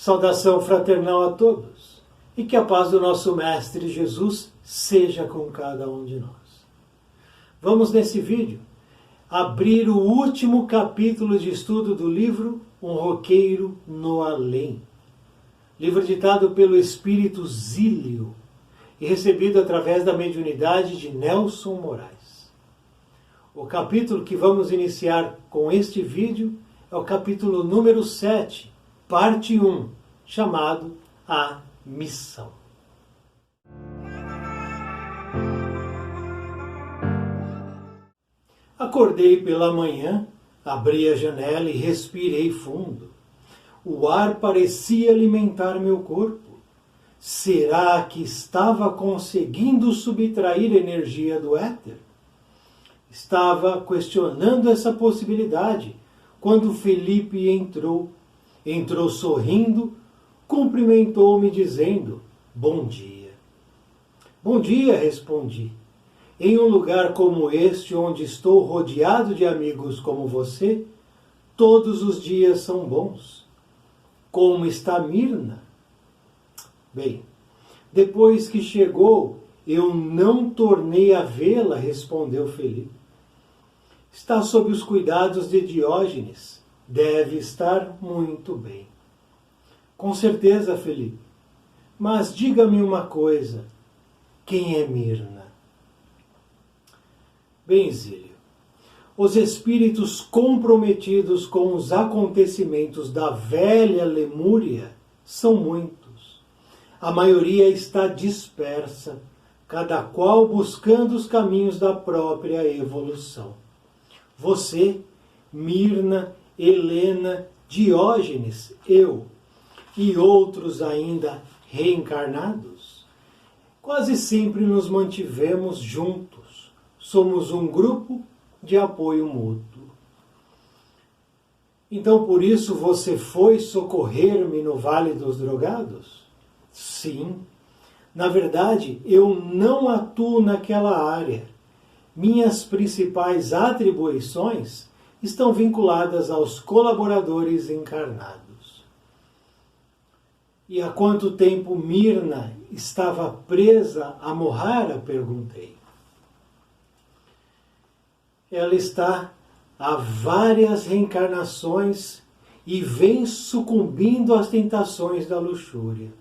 Saudação fraternal a todos e que a paz do nosso Mestre Jesus seja com cada um de nós. Vamos nesse vídeo abrir o último capítulo de estudo do livro Um Roqueiro no Além. Livro ditado pelo Espírito Zílio e recebido através da mediunidade de Nelson Moraes. O capítulo que vamos iniciar com este vídeo é o capítulo número 7, parte 1, chamado A Missão. Acordei pela manhã, abri a janela e respirei fundo. O ar parecia alimentar meu corpo. Será que estava conseguindo subtrair energia do éter? Estava questionando essa possibilidade quando Felipe entrou. Entrou sorrindo, cumprimentou-me dizendo, bom dia. Bom dia, respondi. Em um lugar como este, onde estou rodeado de amigos como você, todos os dias são bons. Como está Mirna? Bem, depois que chegou, eu não tornei a vê-la, respondeu Felipe. Está sob os cuidados de Diógenes. Deve estar muito bem. Com certeza, Felipe. Mas diga-me uma coisa. Quem é Mirna? Bem, Zílio, os espíritos comprometidos com os acontecimentos da velha Lemúria são muitos. A maioria está dispersa, cada qual buscando os caminhos da própria evolução. Você, Mirna, Helena, Diógenes, eu e outros ainda reencarnados, quase sempre nos mantivemos juntos. Somos um grupo de apoio mútuo. Então por isso você foi socorrer-me no Vale dos Drogados? Sim. Na verdade, eu não atuo naquela área. Minhas principais atribuições estão vinculadas aos colaboradores encarnados. E há quanto tempo Mirna estava presa a Mohara? Perguntei. Ela está há várias reencarnações e vem sucumbindo às tentações da luxúria.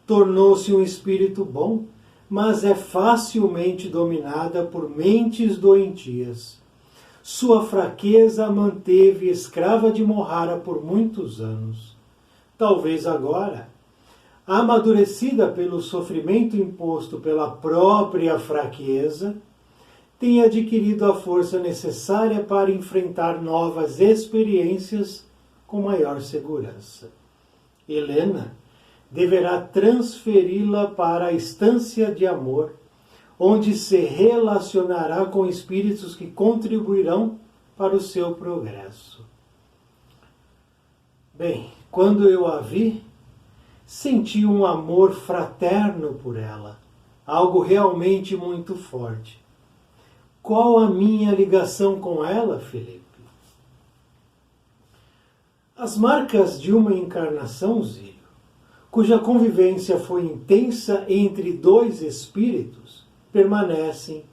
Tornou-se um espírito bom, mas é facilmente dominada por mentes doentias. Sua fraqueza a manteve escrava de Mohara por muitos anos. Talvez agora, amadurecida pelo sofrimento imposto pela própria fraqueza, tenha adquirido a força necessária para enfrentar novas experiências com maior segurança. Helena deverá transferi-la para a estância de amor, onde se relacionará com espíritos que contribuirão para o seu progresso. Bem, quando eu a vi, senti um amor fraterno por ela, algo realmente muito forte. Qual a minha ligação com ela, Felipe? As marcas de uma encarnação, Zílio, cuja convivência foi intensa entre dois espíritos, permanecem,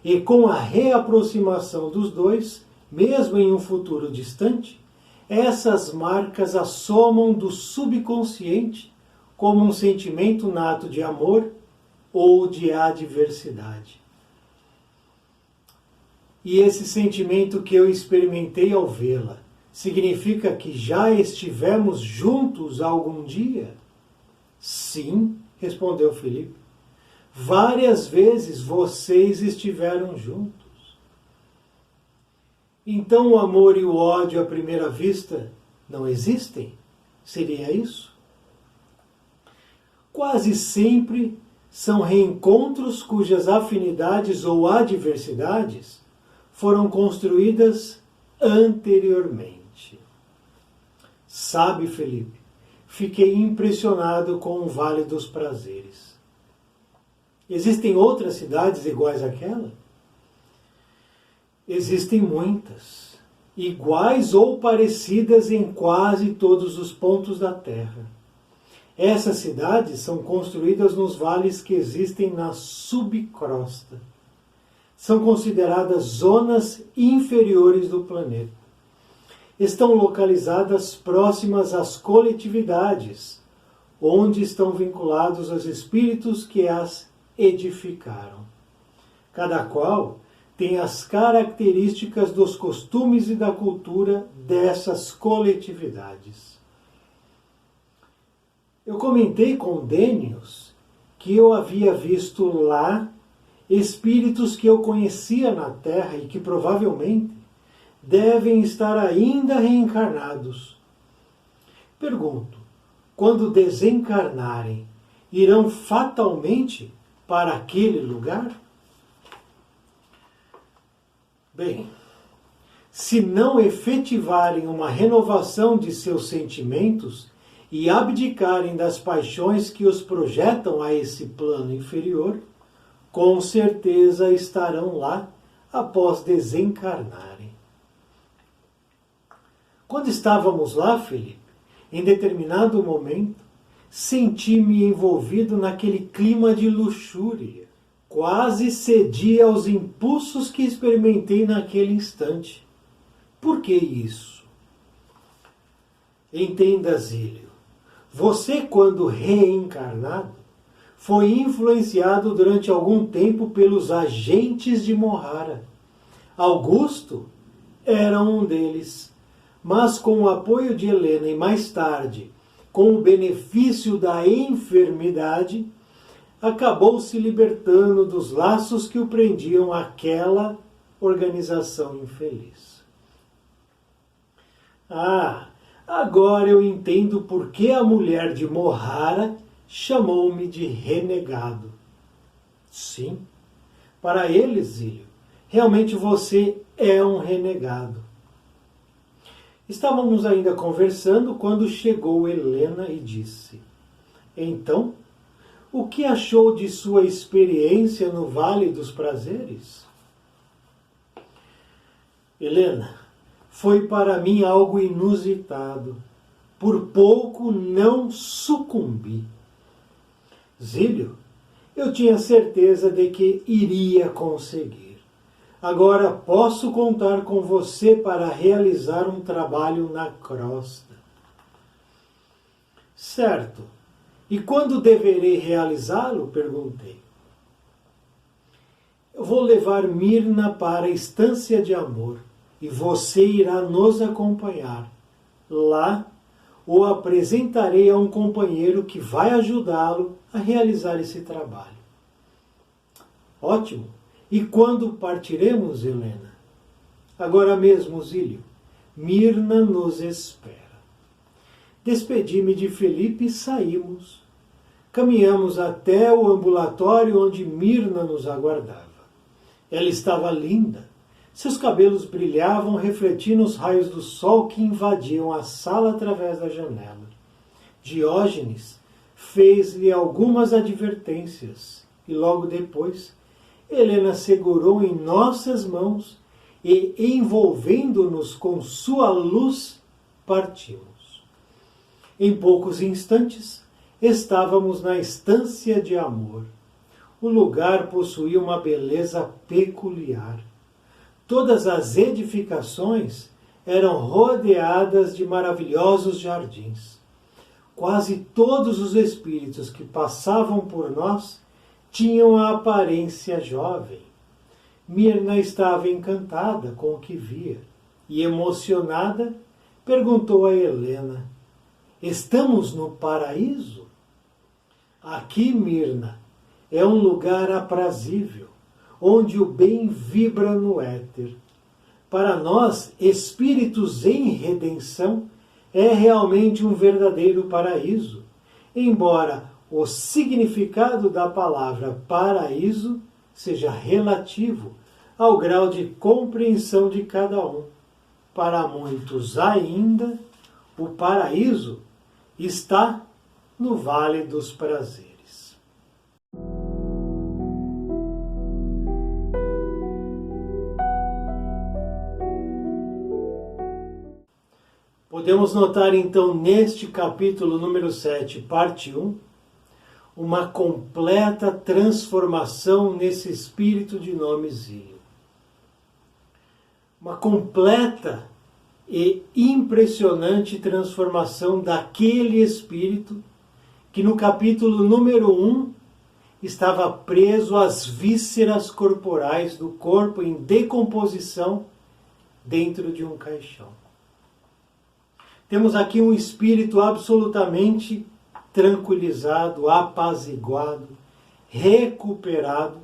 e com a reaproximação dos dois, mesmo em um futuro distante, essas marcas assomam do subconsciente como um sentimento nato de amor ou de adversidade. E esse sentimento que eu experimentei ao vê-la, significa que já estivemos juntos algum dia? Sim, respondeu Felipe. Várias vezes vocês estiveram juntos. Então o amor e o ódio à primeira vista não existem? Seria isso? Quase sempre são reencontros cujas afinidades ou adversidades foram construídas anteriormente. Sabe, Felipe, fiquei impressionado com o Vale dos Prazeres. Existem outras cidades iguais àquela? Existem muitas, iguais ou parecidas em quase todos os pontos da Terra. Essas cidades são construídas nos vales que existem na subcrosta. São consideradas zonas inferiores do planeta. Estão localizadas próximas às coletividades, onde estão vinculados os espíritos que as edificaram. Cada qual tem as características dos costumes e da cultura dessas coletividades. Eu comentei com Dênios que eu havia visto lá espíritos que eu conhecia na Terra e que provavelmente devem estar ainda reencarnados. Pergunto, quando desencarnarem, irão fatalmente para aquele lugar? Bem, se não efetivarem uma renovação de seus sentimentos e abdicarem das paixões que os projetam a esse plano inferior, com certeza estarão lá após desencarnarem. Quando estávamos lá, Felipe, em determinado momento, senti-me envolvido naquele clima de luxúria. Quase cedi aos impulsos que experimentei naquele instante. Por que isso? Entenda, Zílio. Você, quando reencarnado, foi influenciado durante algum tempo pelos agentes de Mohara. Augusto era um deles, mas com o apoio de Helena e mais tarde, com o benefício da enfermidade, acabou se libertando dos laços que o prendiam àquela organização infeliz. Agora eu entendo por que a mulher de Mohara chamou-me de renegado. Sim, para ele, Zílio, realmente você é um renegado. Estávamos ainda conversando quando chegou Helena e disse: então, o que achou de sua experiência no Vale dos Prazeres? Helena, foi para mim algo inusitado. Por pouco não sucumbi. Zílio, eu tinha certeza de que iria conseguir. Agora posso contar com você para realizar um trabalho na crosta. Certo. E quando deverei realizá-lo? Perguntei. Eu vou levar Mirna para a estância de amor e você irá nos acompanhar. Lá, o apresentarei a um companheiro que vai ajudá-lo a realizar esse trabalho. Ótimo! E quando partiremos, Helena? Agora mesmo, Zílio. Mirna nos espera. Despedi-me de Felipe e saímos. Caminhamos até o ambulatório onde Mirna nos aguardava. Ela estava linda. Seus cabelos brilhavam refletindo os raios do sol que invadiam a sala através da janela. Diógenes fez-lhe algumas advertências e logo depois Helena segurou em nossas mãos e, envolvendo-nos com sua luz, partimos. Em poucos instantes, estávamos na estância de amor. O lugar possuía uma beleza peculiar. Todas as edificações eram rodeadas de maravilhosos jardins. Quase todos os espíritos que passavam por nós tinham a aparência jovem. Mirna estava encantada com o que via e, emocionada, perguntou a Helena: estamos no paraíso? Aqui, Mirna, é um lugar aprazível, onde o bem vibra no éter. Para nós, espíritos em redenção, é realmente um verdadeiro paraíso, embora o significado da palavra paraíso seja relativo ao grau de compreensão de cada um. Para muitos ainda, o paraíso está no Vale dos Prazeres. Podemos notar então neste capítulo número 7, parte 1, uma completa transformação nesse espírito de nome Zílio. Uma completa e impressionante transformação daquele espírito que no capítulo número 1 estava preso às vísceras corporais do corpo em decomposição dentro de um caixão. Temos aqui um espírito absolutamente tranquilizado, apaziguado, recuperado.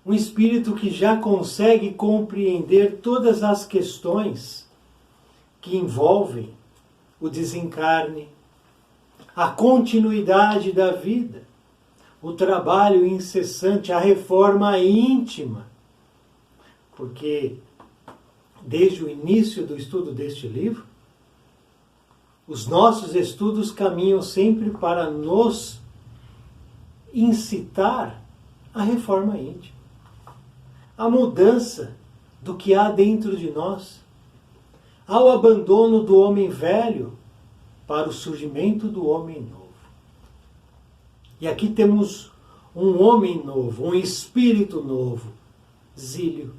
Um espírito que já consegue compreender todas as questões que envolvem o desencarne, a continuidade da vida, o trabalho incessante, a reforma íntima. Porque desde o início do estudo deste livro, os nossos estudos caminham sempre para nos incitar à reforma íntima, à mudança do que há dentro de nós, ao abandono do homem velho para o surgimento do homem novo. E aqui temos um homem novo, um espírito novo, Zílio,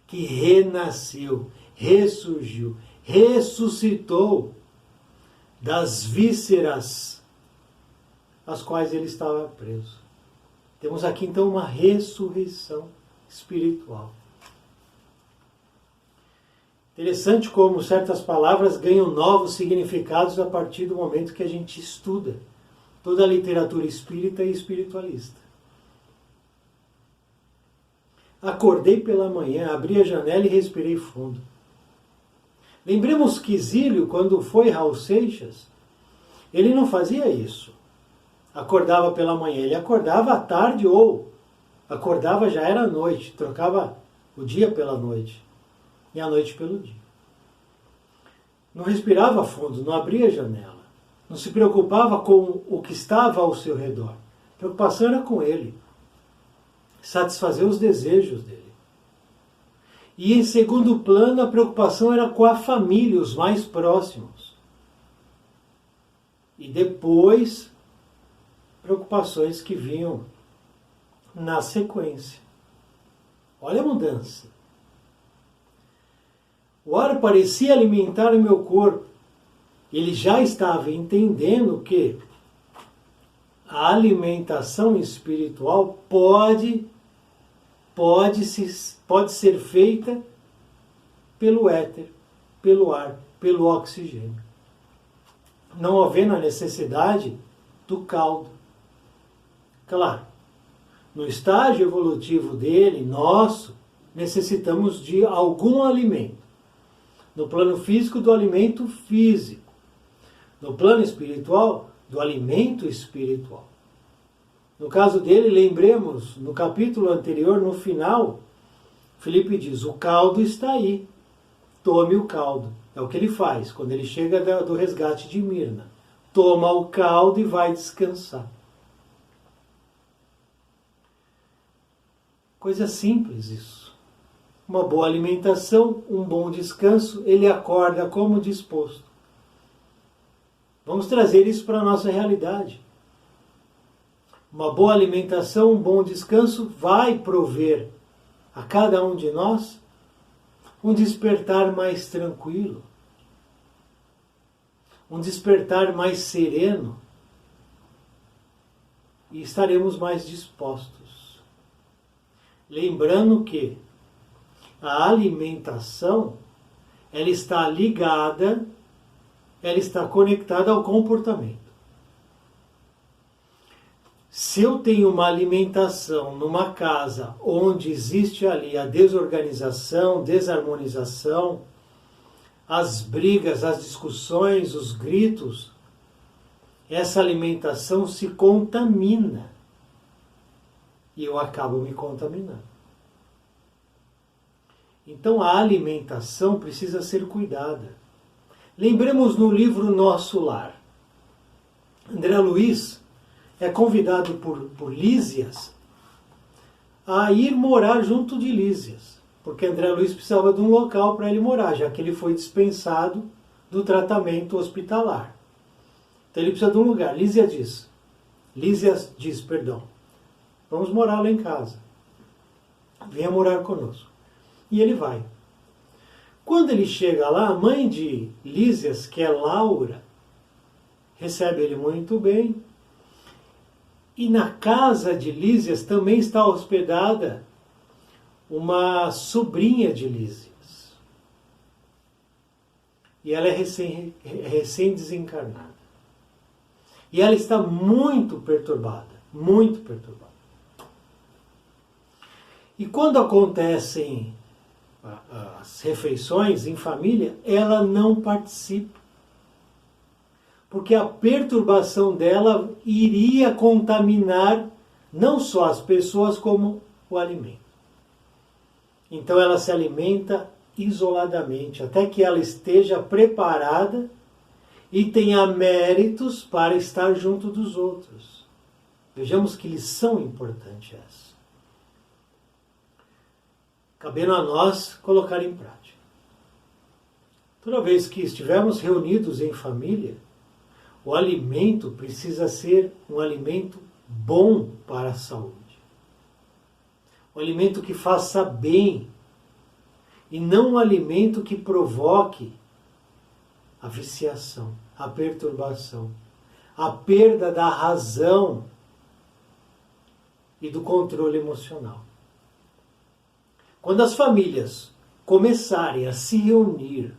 que renasceu, ressurgiu, ressuscitou das vísceras às quais ele estava preso. Temos aqui então uma ressurreição espiritual. Interessante como certas palavras ganham novos significados a partir do momento que a gente estuda toda a literatura espírita e espiritualista. Acordei pela manhã, abri a janela e respirei fundo. Lembremos que Zílio, quando foi Raul Seixas, ele não fazia isso. Acordava pela manhã, ele acordava à tarde ou acordava já era noite, trocava o dia pela noite e a noite pelo dia. Não respirava fundo, não abria a janela, não se preocupava com o que estava ao seu redor. A preocupação era com ele, satisfazer os desejos dele. E em segundo plano, a preocupação era com a família, os mais próximos. E depois, preocupações que vinham na sequência. Olha a mudança. O ar parecia alimentar o meu corpo. Ele já estava entendendo que a alimentação espiritual pode ser feita pelo éter, pelo ar, pelo oxigênio. Não havendo a necessidade do caldo. Claro, no estágio evolutivo dele, nosso, necessitamos de algum alimento. No plano físico, do alimento físico. No plano espiritual, do alimento espiritual. No caso dele, lembremos, no capítulo anterior, no final, Felipe diz, o caldo está aí, tome o caldo. É o que ele faz quando ele chega do resgate de Mirna. Toma o caldo e vai descansar. Coisa simples isso. Uma boa alimentação, um bom descanso, ele acorda como disposto. Vamos trazer isso para a nossa realidade. Uma boa alimentação, um bom descanso vai prover a cada um de nós um despertar mais tranquilo, um despertar mais sereno e estaremos mais dispostos. Lembrando que a alimentação, ela está ligada, ela está conectada ao comportamento. Se eu tenho uma alimentação numa casa onde existe ali a desorganização, desarmonização, as brigas, as discussões, os gritos, essa alimentação se contamina. E eu acabo me contaminando. Então a alimentação precisa ser cuidada. Lembremos no livro Nosso Lar. André Luiz é convidado por Lísias a ir morar junto de Lísias. porque André Luiz precisava de um local para ele morar, já que ele foi dispensado do tratamento hospitalar. Então ele precisa de um lugar. Lísias diz, vamos morar lá em casa. Venha morar conosco. E ele vai. Quando ele chega lá, a mãe de Lísias, que é Laura, recebe ele muito bem. E na casa de Lísias também está hospedada uma sobrinha de Lísias. E ela é recém-desencarnada. E ela está muito perturbada, muito perturbada. E quando acontecem as refeições em família, ela não participa. Porque a perturbação dela iria contaminar não só as pessoas, como o alimento. Então ela se alimenta isoladamente, até que ela esteja preparada e tenha méritos para estar junto dos outros. Vejamos que lição importante é essa. Cabendo a nós colocar em prática. Toda vez que estivermos reunidos em família, o alimento precisa ser um alimento bom para a saúde. Um alimento que faça bem e não um alimento que provoque a viciação, a perturbação, a perda da razão e do controle emocional. Quando as famílias começarem a se reunir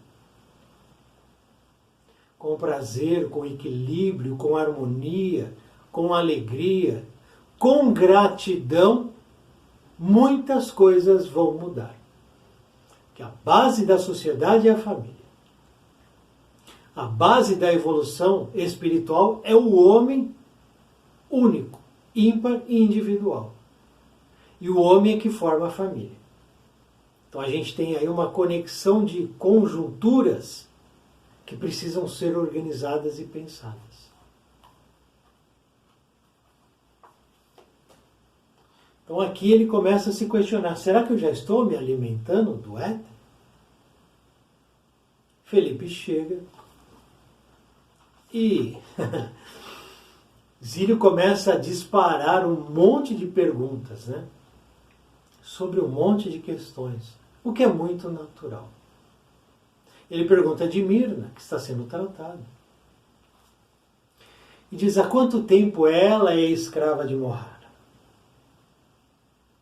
com prazer, com equilíbrio, com harmonia, com alegria, com gratidão, muitas coisas vão mudar. Porque a base da sociedade é a família. A base da evolução espiritual é o homem único, ímpar e individual. E o homem é que forma a família. Então a gente tem aí uma conexão de conjunturas que precisam ser organizadas e pensadas. Então aqui ele começa a se questionar, será que eu já estou me alimentando do éter? Felipe chega e Zílio começa a disparar um monte de perguntas, né? Sobre um monte de questões, o que é muito natural. Ele pergunta de Mirna, que está sendo tratada. E diz, há quanto tempo ela é escrava de Mohara?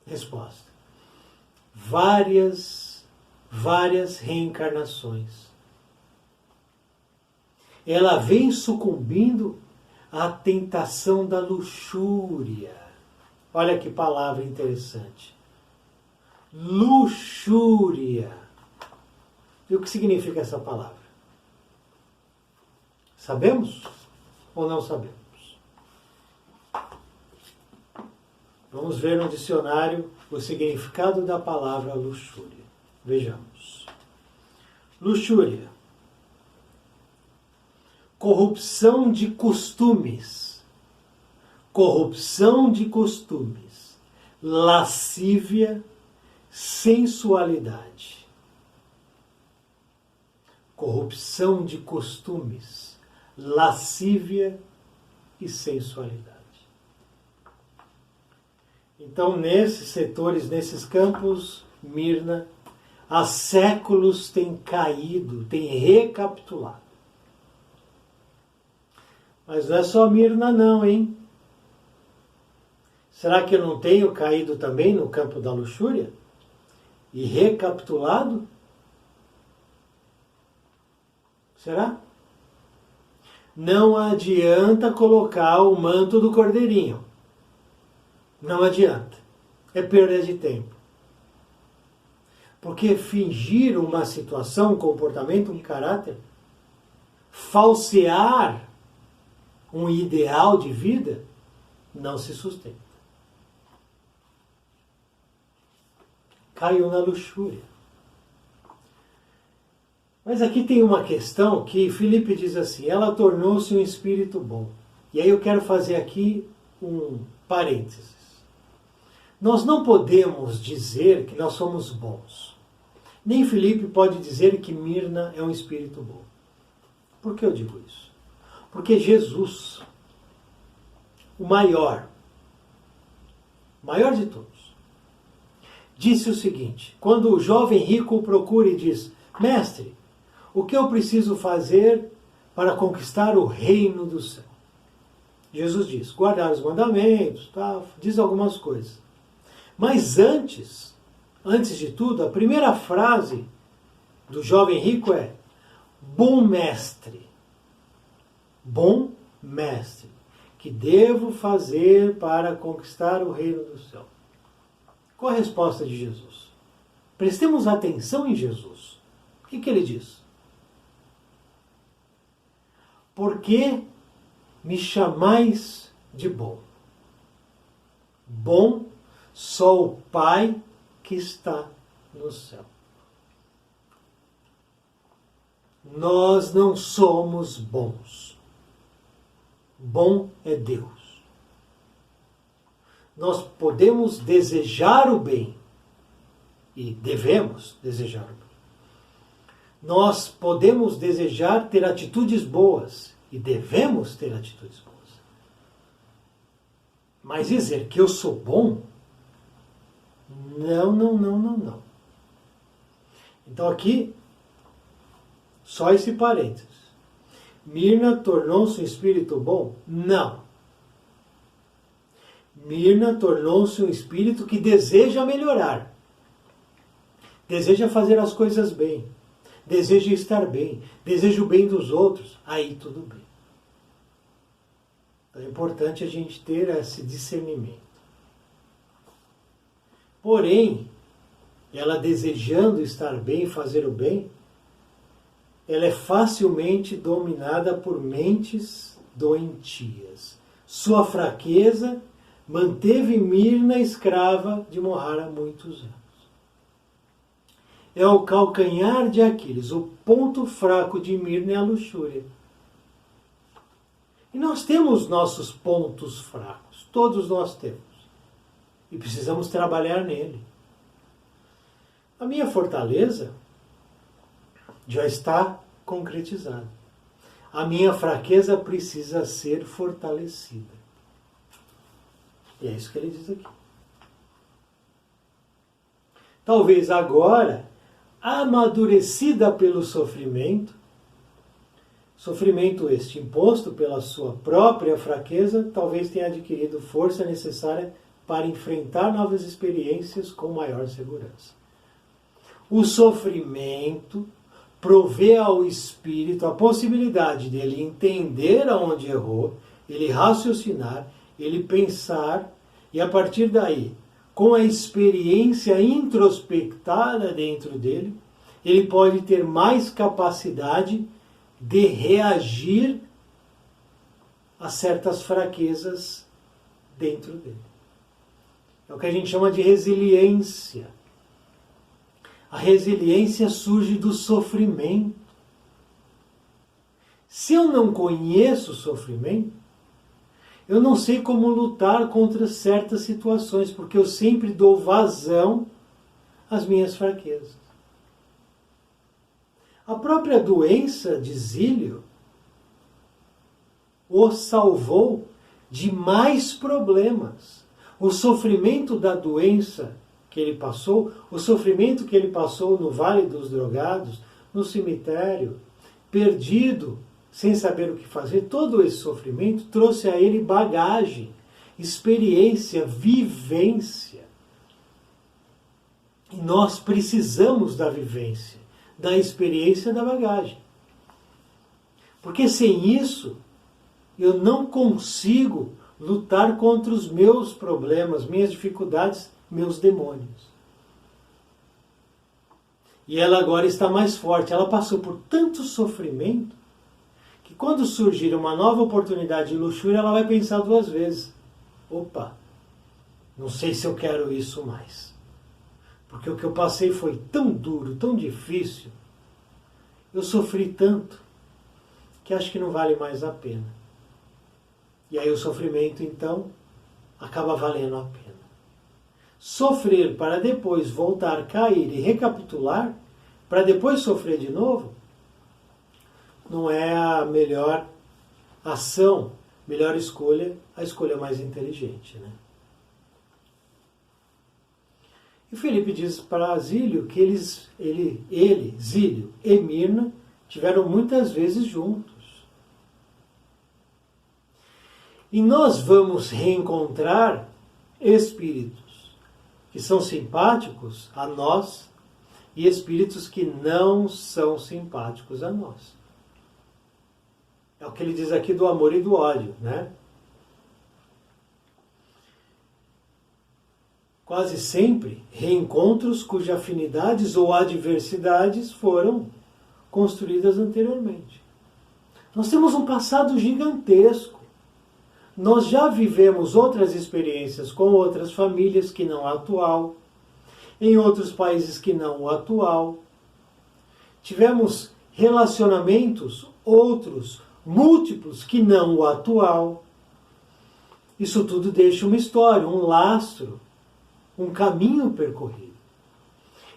Resposta. Várias reencarnações. Ela vem sucumbindo à tentação da luxúria. Olha que palavra interessante. Luxúria. E o que significa essa palavra? Sabemos ou não sabemos? Vamos ver no dicionário o significado da palavra luxúria. Vejamos. Luxúria. Corrupção de costumes. Corrupção de costumes. Lascívia, sensualidade. Corrupção de costumes, lascívia e sensualidade. Então, nesses setores, nesses campos, Mirna, há séculos tem caído, tem recapitulado. Mas não é só Mirna não, hein? Será que eu não tenho caído também no campo da luxúria? E recapitulado? Será? Não adianta colocar o manto do cordeirinho. Não adianta. É perda de tempo. Porque fingir uma situação, um comportamento, um caráter, falsear um ideal de vida, não se sustenta. Caiu na luxúria. Mas aqui tem uma questão que Felipe diz assim, ela tornou-se um espírito bom. E aí eu quero fazer aqui um parênteses. Nós não podemos dizer que nós somos bons. Nem Filipe pode dizer que Mirna é um espírito bom. Por que eu digo isso? Porque Jesus, o maior de todos, disse o seguinte, quando o jovem rico o procura e diz, mestre, o que eu preciso fazer para conquistar o reino do céu? Jesus diz, guardar os mandamentos, tá? Diz algumas coisas. Mas antes de tudo, a primeira frase do jovem rico é, bom mestre, que devo fazer para conquistar o reino do céu? Qual a resposta de Jesus? Prestemos atenção em Jesus. O que ele diz? Por que me chamais de bom? Bom só o Pai que está no céu. Nós não somos bons. Bom é Deus. Nós podemos desejar o bem e devemos desejar o bem. Nós podemos desejar ter atitudes boas e devemos ter atitudes boas. Mas dizer que eu sou bom, não. Então aqui, só esse parênteses. Mirna tornou-se um espírito bom? Não. Mirna tornou-se um espírito que deseja melhorar. Deseja fazer as coisas bem. Deseja estar bem. Deseja o bem dos outros. Aí tudo bem. Então é importante a gente ter esse discernimento. Porém, ela desejando estar bem, fazer o bem, ela é facilmente dominada por mentes doentias. Sua fraqueza manteve Mirna escrava de Mohara há muitos anos. É o calcanhar de Aquiles, o ponto fraco de Mirna é a luxúria. E nós temos nossos pontos fracos, todos nós temos. E precisamos trabalhar nele. A minha fortaleza já está concretizada. A minha fraqueza precisa ser fortalecida. E é isso que ele diz aqui. Talvez agora, amadurecida pelo sofrimento este imposto pela sua própria fraqueza, talvez tenha adquirido força necessária para enfrentar novas experiências com maior segurança. O sofrimento provê ao espírito a possibilidade dele entender aonde errou, ele raciocinar, ele pensar, e a partir daí, com a experiência introspectada dentro dele, ele pode ter mais capacidade de reagir a certas fraquezas dentro dele. É o que a gente chama de resiliência. A resiliência surge do sofrimento. Se eu não conheço o sofrimento, eu não sei como lutar contra certas situações, porque eu sempre dou vazão às minhas fraquezas. A própria doença de Zílio o salvou de mais problemas. O sofrimento da doença que ele passou, o sofrimento que ele passou no Vale dos Drogados, no cemitério, perdido, sem saber o que fazer, todo esse sofrimento trouxe a ele bagagem, experiência, vivência. E nós precisamos da vivência, da experiência, da bagagem. Porque sem isso, eu não consigo lutar contra os meus problemas, minhas dificuldades, meus demônios. E ela agora está mais forte. Ela passou por tanto sofrimento que quando surgir uma nova oportunidade de luxúria, ela vai pensar duas vezes. Opa, não sei se eu quero isso mais. Porque o que eu passei foi tão duro, tão difícil. Eu sofri tanto que acho que não vale mais a pena. E aí o sofrimento, então, acaba valendo a pena. sofrer para depois voltar, cair e recapitular, para depois sofrer de novo, não é a melhor ação, melhor escolha, a escolha mais inteligente, né? E Felipe diz para Zílio que ele, Zílio e Mirna tiveram muitas vezes juntos. E nós vamos reencontrar espíritos que são simpáticos a nós e espíritos que não são simpáticos a nós. É o que ele diz aqui do amor e do ódio, né? Quase sempre, reencontros cujas afinidades ou adversidades foram construídas anteriormente. Nós temos um passado gigantesco. Nós já vivemos outras experiências com outras famílias que não a atual, em outros países que não o atual. Tivemos relacionamentos, outros, múltiplos, que não o atual. Isso tudo deixa uma história, um lastro, um caminho percorrido.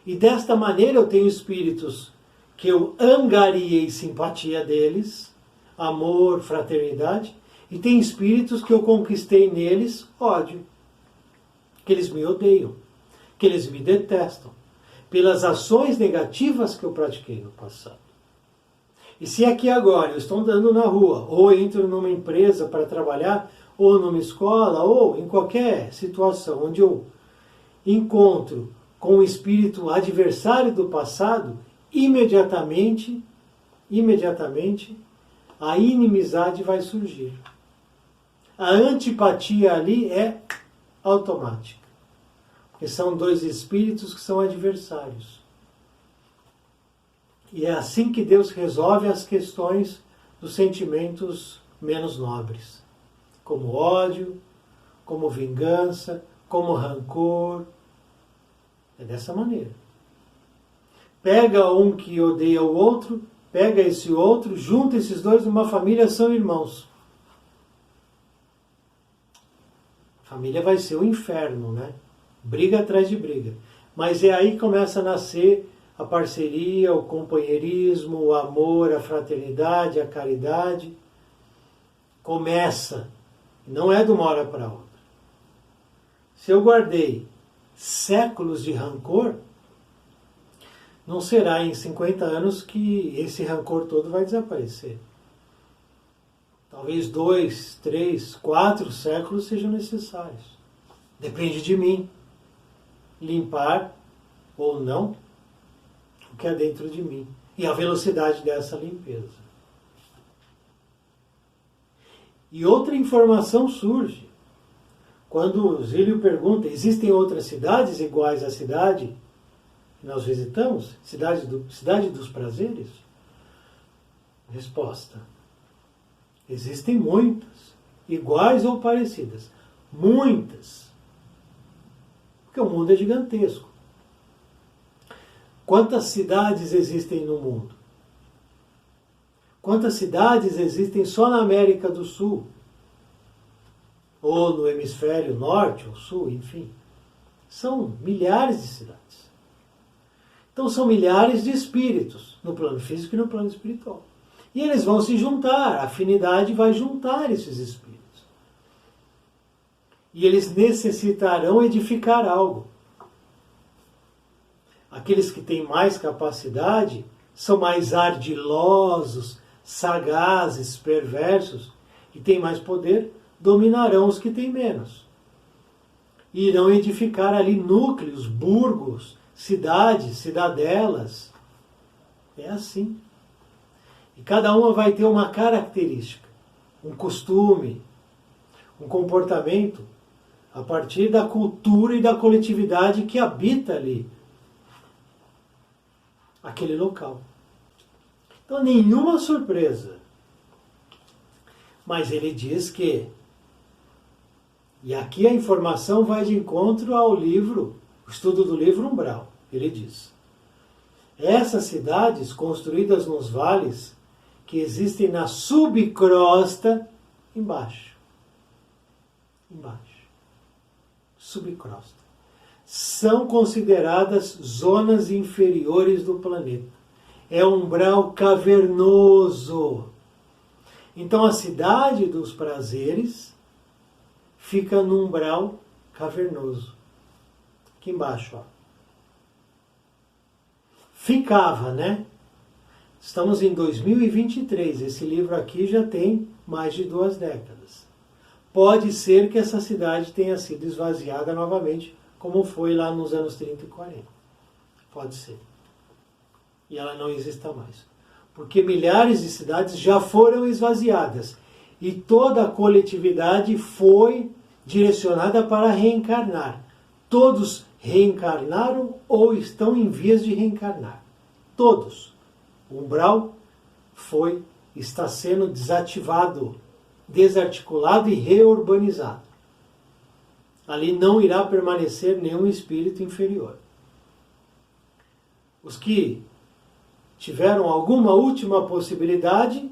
E desta maneira eu tenho espíritos que eu angariei simpatia deles, amor, fraternidade, e tem espíritos que eu conquistei neles ódio, que eles me odeiam, que eles me detestam, pelas ações negativas que eu pratiquei no passado. E se aqui agora eu estou andando na rua, ou entro numa empresa para trabalhar, ou numa escola, ou em qualquer situação onde eu encontro com o espírito adversário do passado, imediatamente, a inimizade vai surgir. A antipatia ali é automática, porque são dois espíritos que são adversários. E é assim que Deus resolve as questões dos sentimentos menos nobres, como ódio, como vingança, como rancor. É dessa maneira. Pega um que odeia o outro, pega esse outro, junta esses dois numa família, são irmãos. A família vai ser o inferno, né? Briga atrás de briga. Mas é aí que começa a nascer a parceria, o companheirismo, o amor, a fraternidade, a caridade. Começa. Não é de uma hora para outra. Se eu guardei séculos de rancor, não será em 50 anos que esse rancor todo vai desaparecer. Talvez 2, 3, 4 séculos sejam necessários. Depende de mim limpar ou não o que é dentro de mim e a velocidade dessa limpeza. E outra informação surge. Quando Zílio pergunta, existem outras cidades iguais à cidade que nós visitamos? Cidade dos prazeres? Resposta. Existem muitas, iguais ou parecidas. Muitas. Porque o mundo é gigantesco. Quantas cidades existem no mundo? Quantas cidades existem só na América do Sul? Ou no hemisfério norte ou sul, enfim. São milhares de cidades. Então são milhares de espíritos, no plano físico e no plano espiritual. E eles vão se juntar, a afinidade vai juntar esses espíritos. E eles necessitarão edificar algo. Aqueles que têm mais capacidade são mais ardilosos, sagazes, perversos, e têm mais poder, dominarão os que têm menos. E irão edificar ali núcleos, burgos, cidades, cidadelas. É assim. E cada uma vai ter uma característica, um costume, um comportamento, a partir da cultura e da coletividade que habita ali aquele local. Então, nenhuma surpresa. Mas ele diz que, e aqui a informação vai de encontro ao livro, o estudo do livro Umbral. Ele diz: essas cidades construídas nos vales que existem na subcrosta, embaixo. Subcrosta. são consideradas zonas inferiores do planeta. É um umbral cavernoso. Então a cidade dos prazeres fica num umbral cavernoso. Aqui embaixo, ó. Ficava, né? Estamos em 2023. Esse livro aqui já tem mais de 2 décadas. Pode ser que essa cidade tenha sido esvaziada novamente, como foi lá nos anos 30 e 40. Pode ser. E ela não exista mais. Porque milhares de cidades já foram esvaziadas. E toda a coletividade foi direcionada para reencarnar. Todos reencarnaram ou estão em vias de reencarnar. Todos. O umbral está sendo desativado, desarticulado e reurbanizado. Ali não irá permanecer nenhum espírito inferior. Os que tiveram alguma última possibilidade,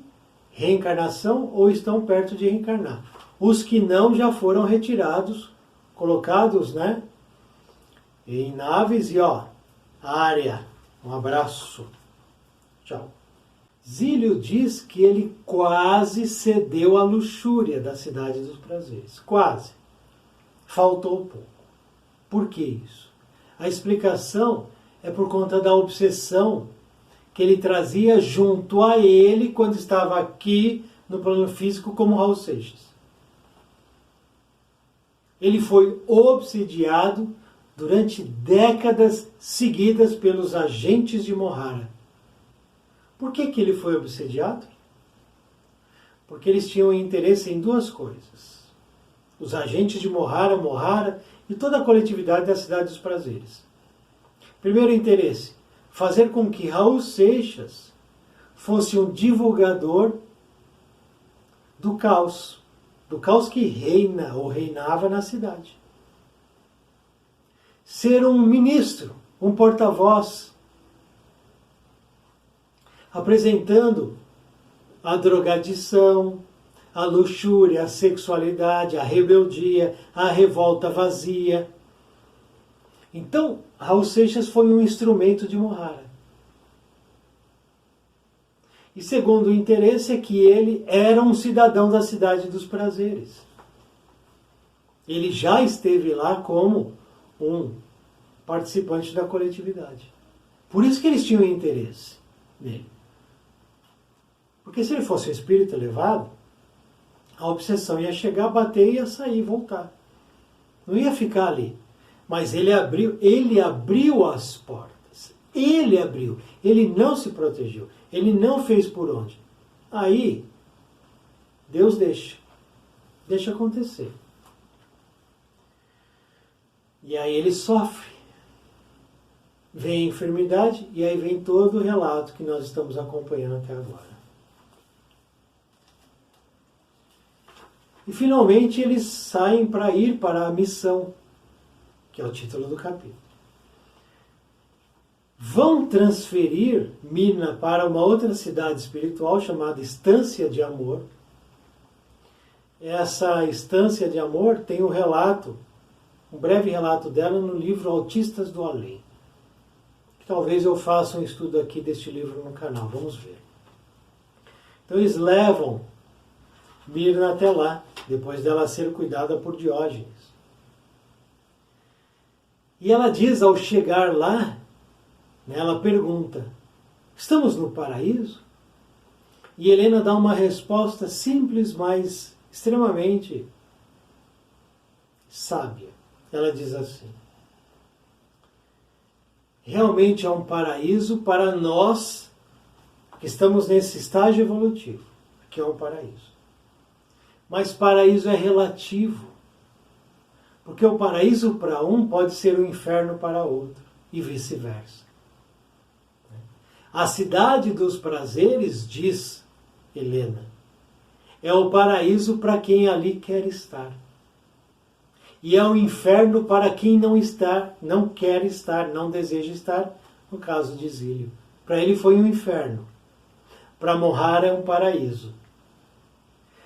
reencarnação, ou estão perto de reencarnar. Os que não já foram retirados, colocados, né, em naves e área. Um abraço. Tchau. Zílio diz que ele quase cedeu à luxúria da cidade dos prazeres. Quase. Faltou pouco. Por que isso? A explicação é por conta da obsessão que ele trazia junto a ele quando estava aqui no plano físico como Raul Seixas. Ele foi obsidiado durante décadas seguidas pelos agentes de Mohara. Por que ele foi obsediado? Porque eles tinham interesse em 2 coisas. Os agentes de Mohara e toda a coletividade da Cidade dos Prazeres. Primeiro interesse, fazer com que Raul Seixas fosse um divulgador do caos que reina ou reinava na cidade. Ser um ministro, um porta-voz, apresentando a drogadição, a luxúria, a sexualidade, a rebeldia, a revolta vazia. Então, Raul Seixas foi um instrumento de Mohara. E segundo o interesse é que ele era um cidadão da Cidade dos Prazeres. Ele já esteve lá como um participante da coletividade. Por isso que eles tinham interesse nele. Porque se ele fosse um espírito elevado, a obsessão ia chegar, bater, ia sair, voltar. Não ia ficar ali. Mas ele abriu as portas. Ele abriu. Ele não se protegeu. Ele não fez por onde. Aí, Deus deixa. Deixa acontecer. E aí ele sofre. Vem a enfermidade e aí vem todo o relato que nós estamos acompanhando até agora. E finalmente eles saem para ir para a missão, que é o título do capítulo. Vão transferir Mirna para uma outra cidade espiritual chamada Estância de Amor. Essa Estância de Amor tem um relato, um breve relato dela no livro Autistas do Além. Talvez eu faça um estudo aqui deste livro no canal, vamos ver. Então eles levam Mirna até lá, depois dela ser cuidada por Diógenes. E ela diz, ao chegar lá, ela pergunta, estamos no paraíso? E Helena dá uma resposta simples, mas extremamente sábia. Ela diz assim, realmente é um paraíso para nós que estamos nesse estágio evolutivo, que é um paraíso. Mas paraíso é relativo, porque o paraíso para um pode ser o inferno para outro, e vice-versa. A cidade dos prazeres, diz Helena, é o paraíso para quem ali quer estar. E é o inferno para quem não quer estar, não deseja estar, no caso de Zílio. Para ele foi um inferno. Para Mohara é um paraíso.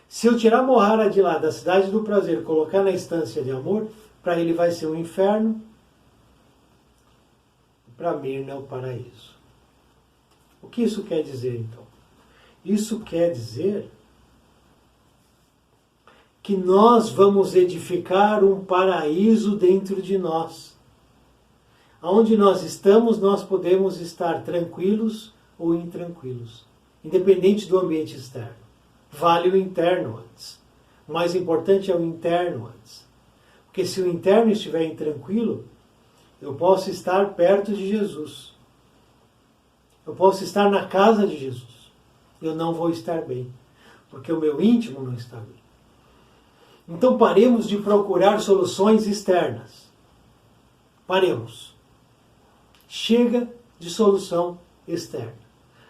Se eu tirar Mohara de lá, da cidade do prazer, e colocar na Estância de Amor, para ele vai ser um inferno para Mirna o paraíso. O que isso quer dizer, então? Isso quer dizer que nós vamos edificar um paraíso dentro de nós. Onde nós estamos, nós podemos estar tranquilos ou intranquilos, independente do ambiente externo. Vale o interno antes. O mais importante é o interno antes. Porque se o interno estiver intranquilo, eu posso estar perto de Jesus. Eu posso estar na casa de Jesus. Eu não vou estar bem, porque o meu íntimo não está bem. Então paremos de procurar soluções externas. Paremos. Chega de solução externa.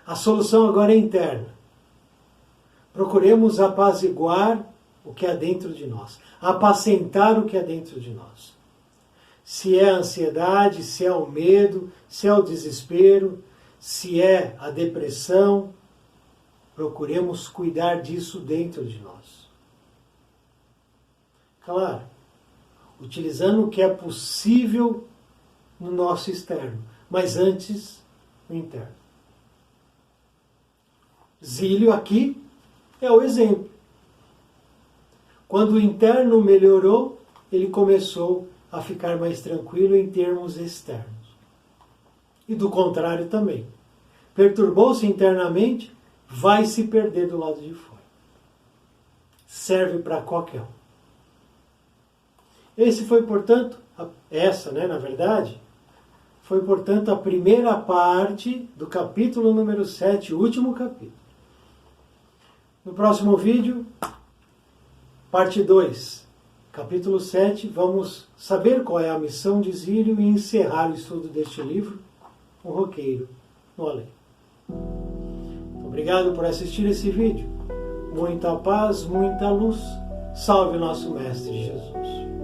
A solução agora é interna. Procuremos apaziguar o que há dentro de nós. Apacentar o que há dentro de nós. Se é a ansiedade, se é o medo, se é o desespero, se é a depressão, procuremos cuidar disso dentro de nós. Claro, utilizando o que é possível no nosso externo, mas antes no interno. Zílio aqui é o exemplo. Quando o interno melhorou, ele começou a ficar mais tranquilo em termos externos. E do contrário também. Perturbou-se internamente, vai se perder do lado de fora. Serve para qualquer um. Essa, na verdade, foi, portanto, a primeira parte do capítulo número 7, o último capítulo. No próximo vídeo, parte 2, capítulo 7, vamos saber qual é a missão de Zílio e encerrar o estudo deste livro, Um Roqueiro no Além. Obrigado por assistir esse vídeo. Muita paz, muita luz. Salve nosso Mestre Jesus.